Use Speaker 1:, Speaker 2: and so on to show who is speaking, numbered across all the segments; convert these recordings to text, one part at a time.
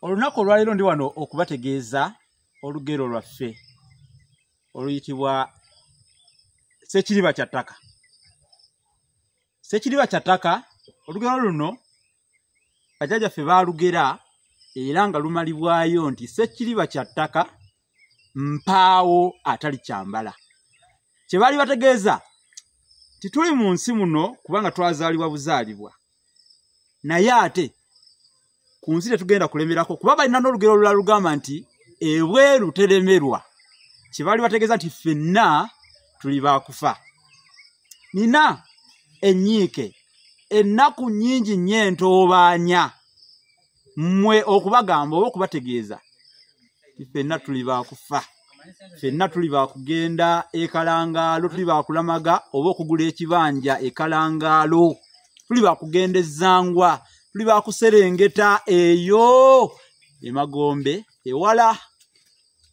Speaker 1: Olunaku olwaleero ndi wano okubategeeza olugero lwaffe oluyitibwa Ssekiriba kya ttaka. Ssekiriba kya ttaka, olugero luno bajjajjaffe baalugera era nga lumalibwayo nti Ssekiriba kya ttaka mpaawo atali kyambala. Kye baali bategeeza tituli mu nsi muno kubanga twazaalibwa buzaalibwa, naye ate ku nsi tetugenda kulemerako kuba balina n'olugero olulala lugamba nti ebweru teremerwa. Kye baali bategeeza nti ffenna tuli baakufa. Nina enyiike ennaku nnyingi nnyo entoobaanya mmwe okubagamba oba okubategeeza ti ffenna tuli baakufa. Ffenna tuli baakugenda e Kalangaalo, tuli baakulamaga oba okugula ekibanja e Kalangaalo, tuli baakugenda e Zangwa, tuli baakuserengeta eyo e Magombe ewala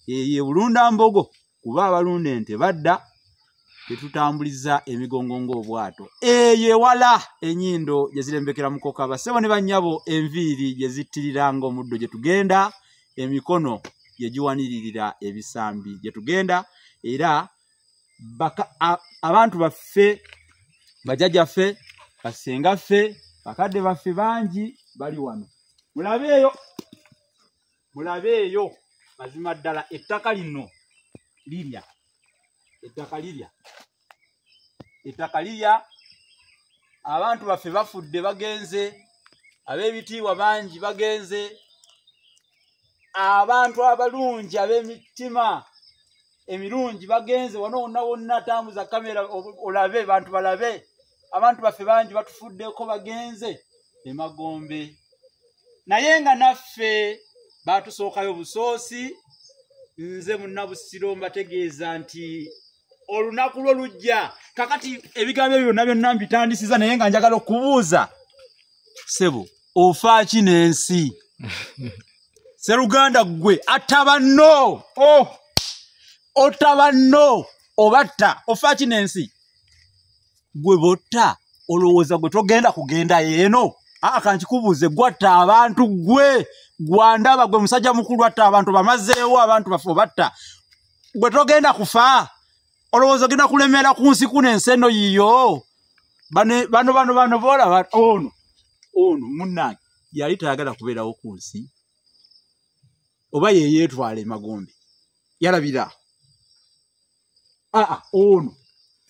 Speaker 1: eyo Bulundambogo kuba abalunda ente badda tetutambuliza emigongo ng'obwato. Eyo ewala ennyindo gye zirembekera mukoka bassebo ne bannyabo, enviiri gye zittirira ng'omuddo gye tugenda, emikono gye giwaniririra ebisambi gye tugenda, era abantu baffe, bajjajjaffe, basengaffe, bakadde baffe bangi bali wano. Mulabeeyo mazima ddala ettaka lino lirya. Ettaka lirya. Abantu baffe bafudde bagenze, ab'ebitiibwa bangi bagenze, abantu abalungi ab'emitima emirungi bagenze. Wano wonna tambuza kamera olabe, bantu balabe. Abantu baffe bangi batufuddeko bagenze e Magombe, naye nga naffe baatusookayo busoosi. Nze Munnabusiro mbategeeza nti olunaku lwo lujja. Kakati ebigambo ebyo byonna byonna mbitandisiza, naye nga njagala okubuuza, ssebo ofa ki n'ensi? Sseruganda ggwe atta banno, otta banno obatta, ofa ki n'ensi? Gwe botta olowooza gwe togenda kugenda yeeno? Kankikubuuze, gwatta abantu gwe, gwandaba gwe musajja mukulu atta abantu bamazeewo, abantu baffe obatta. Gwe togenda kufa? Olowooza ogenda kulemera ku nsi kuno ensi eno yiyo? Bano boolaba, ono munnange yali tayagala kubeerawo ku nsi, oba ye yeetwala e Magombe yalabira? Ono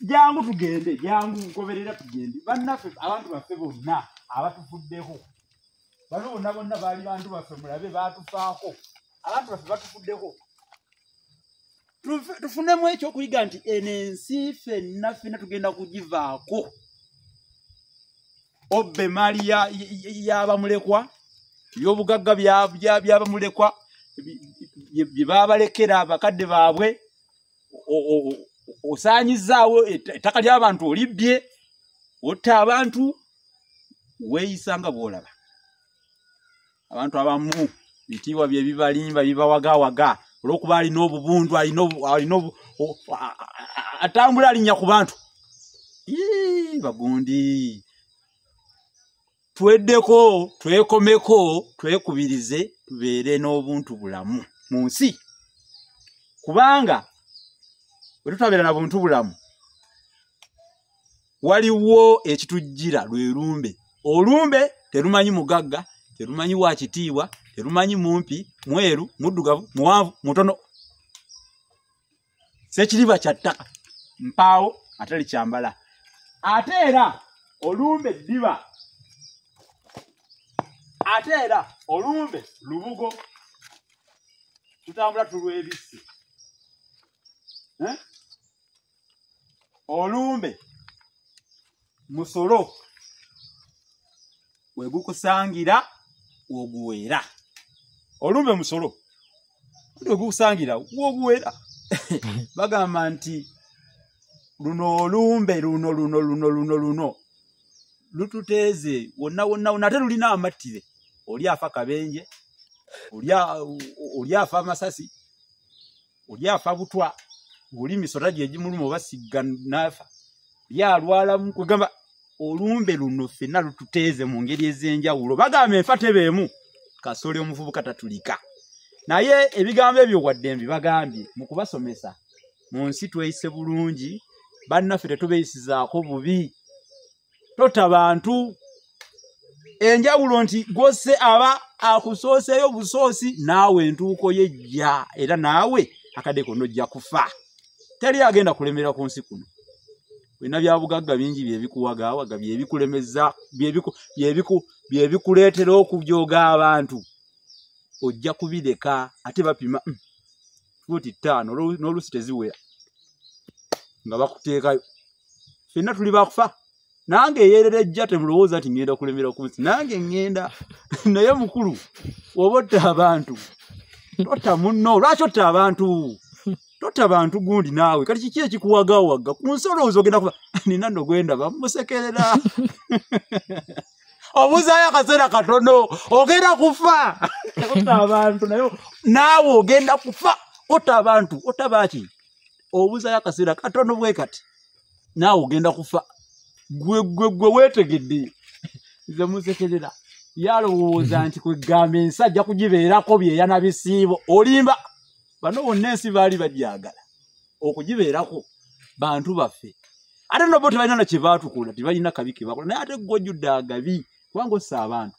Speaker 1: jangu tugende, jangu nkoberera tugende. Bannaffe abantu baffe bonna abatufuddeko, bano bonna baali bantu baffe, mulabe baatufaako. Abantu baffe batufuddeko. Tufunemu ekyokuyiga nti eno ensi ffenna tugenda kugivaako. Obba emaali y'abamulekwa, ebyobugagga by'abamulekwa bye baabalekera bakadde baabwe, osaanyizaawo ettaka ly'abantu olibbye, otta abantu, weeyisa nga bw'olaba. Abantu abamu bitiibwa bye bibalimba bibawagawaga olw'okuba alina obubundu, atambula alinnya ku bantu. Bagundi, tweddeko, twekomeko, twekubirize tubeere n'obuntu bulamu mu nsi, kubanga bwe tutabeera na buntu bulamu waliwo ekitujjira lwe lumbe. Olumbe terumanyi mugagga, terumanyi wa kitiibwa, terumanyi mumpi, mweru, muddugavu, muwanvu, mutono. Ssekiriba kya ttaka mpaawo atali kyambala. Ate era olumbe ddiba, ate era olumbe lubugo. Tutambula tulwebisse. Olumbe musolo, wegukusangira woguweera. Olumbe musolo, wegukusangira woguweera. Bagamba nti luno olumbe luno lututeeze wonna ate lulina amattire. Oli afa kabenje, oli afa masasi, oli afa butwa, oli misota gye gimuluma oba sigga n'afa, yalwala kugamba olumbe luno ffenna lututeeze mu ngeri ez'enjawulo. Bagamba enfa tebeemu. kasole omuvubuka tatulika. Naye ebigambo ebyo wadde mbibagambye mu kubasomesa mu nsi tweyise bulungi bannaffe tetubeyisizaako bubi. Tota bantu enjawulo nti gose aba akusooseyo busoosi naawe entuuko yejja era naawe akadeko nojja kufa. Teri agenda kulemera ku nsi kuno. Wina byabugagga bingi byebikuwagaawaga byebikulemeza byebikuleetera okujooga abantu. Ojja kubireka ate bapima futi 5 n'olusi teziwera nga bakuteekayo. Ffenna tuli bakufa. Nange yeerera ejja temulowooza ati ngenda kulemera ku nsi. Nange ngenda naye mukulu oba otta abantu. Tota munno lwaki otta abantu? Tota abantu gundi naawe kati kiki ekikuwagaawaga ku nsi olowooza ogenda kufa. Nina nno gwenda bamusekerera. Obuzaayo akaseera katono ogenda kufa. Otta abantu naye naawe ogenda kufa. Otta abantu otta baaki? Obuzaayo akaseera katono bwe kati naawe ogenda kufa. Gwe weetegedde. Nze musekerera. Yalowooza nti kwegamba ensi ajja kugibeerako byeyana bisiibo. Olimba. Bano bonna ensi baali bagyagala okugibeerako bantu baffe. Ate nabo tebalina na kye baatukola, tebalina kabi ke bakola. Naye ate gw'ojjudde agabi kubanga ossa abantu.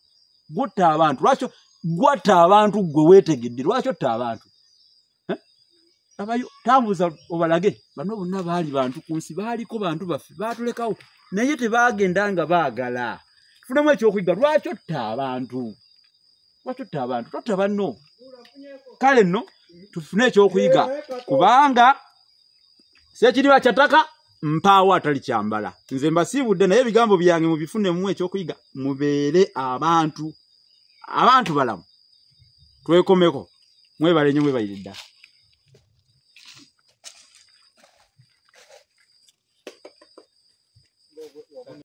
Speaker 1: Gw'otta abantu. Lwaki gwatta abantu gwe weetegedde? Lwaki otta abantu? Abayo tambuza obalage. Bano bonna baali bantu ku nsi, baaliko bantu baffe, baatulekawo. Naye tebaagenda nga baagala. Tufunemu ekyokuyiga. Lwaki otta abantu? Lwaki otta abantu? Totta banno. Kale nno tufune ekyokuyiga kubanga Ssekiriba Kyataka mpaawo atali kyambala. Nze mbasiibudde naye ebigambo byange mubifunemu ekyokuyiga. Mubeere abantu balamu. Twekomeko. Mwebale nnyo mwebalire ddala.